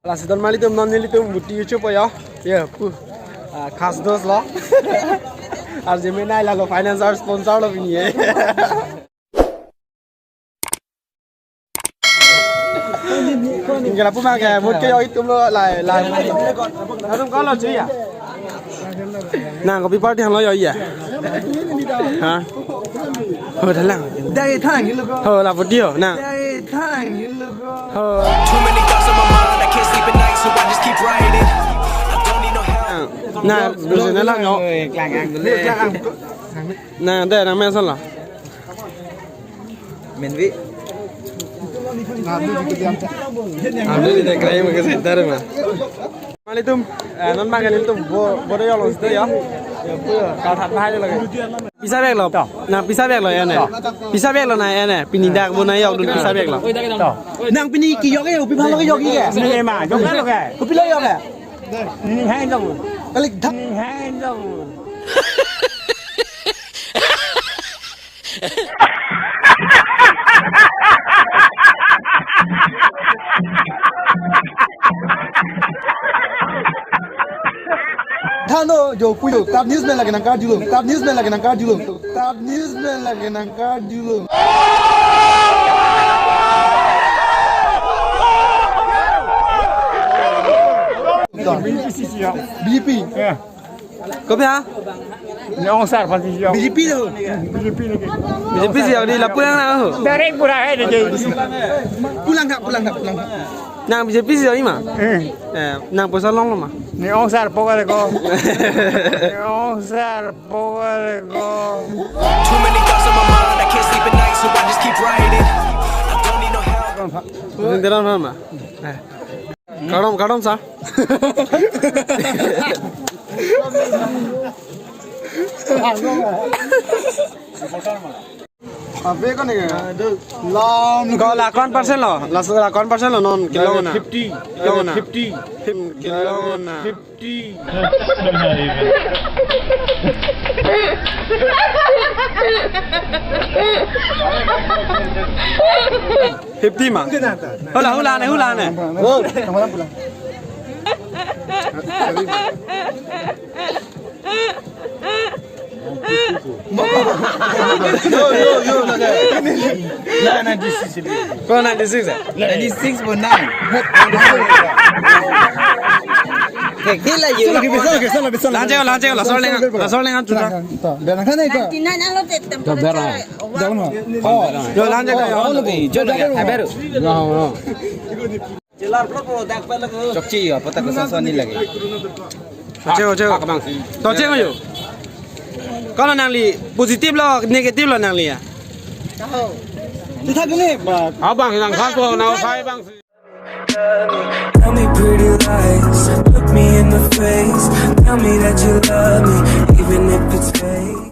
Lah sidon mali tum non nili tum buti YouTube ya. Ya, khas dos lo. Ar Gemini la lo finance ar sponsor lo bini hai. Ingin apa mak ya? Mungkin yo itu lo lai. Tum kau lo cuy ya? Nah, kopi party hang lo yo ya? Hah? Thật là đây thằng như là một điều nè đây thằng như nè bây giờ nó lăng nhọ nè đây là men sao là mình vị đây là cái mà cái gì đây mà Mali tum non makan tum bodo yo los ya kau thật hai là pisa bag lo na pisa bag lo ya ne pisa bag lo na ya ne pini dak bo na yo dun pisa bag lo nang pini ki yo ke pi pha lo ke yo ki ke ni ma yo ka lo ke ko pi lo yo ke ni hai dong ali thak hai dong Thano jo puyo tab news में लगे ना कार्ड जुलूम tab news में लगे ना कार्ड जुलूम tab news में लगे ना कार्ड जुलूम BJP có biết hả? Ông sar pasti siap. BJP tu BJP siap di lapu yang nak Dari pula ada je. pulang tak nang BJP siap ni mah nang pasal long mah Ni ông sar pokok ko. Ni ông sar pokok ko. Too many thoughts on my mind, I can't sleep at night, so I just keep writing. I don't need no help. Sindiran mana? Kadam sah. Apa kan ni? Lam. Kau lakon persen lo, lakon persen lo non kilo na. 50. Kilo na. 50. Kilo na. 50. 50 mah. Hula ne. Oh, kamu pulang. Yo, nah, 96. Kau 96 ya? 96 pun 9. Gila you. Lanjut lah, soal lengan sudah. Berang kan itu? Tina na lo tetem. Oh, Yo lanjut ya. jodoh ya, baru. Jelar pro dak pa lagu. Cokci ya, patah kesasan ni lagi. Cek. Kau cek ayo. Kalau nang li positif lo, negatif lo nang li ya. Kita gini, Abang nang kau nang saya bang. Tell me pretty lies, look me in the face. Tell me that you love me, even if it's fake.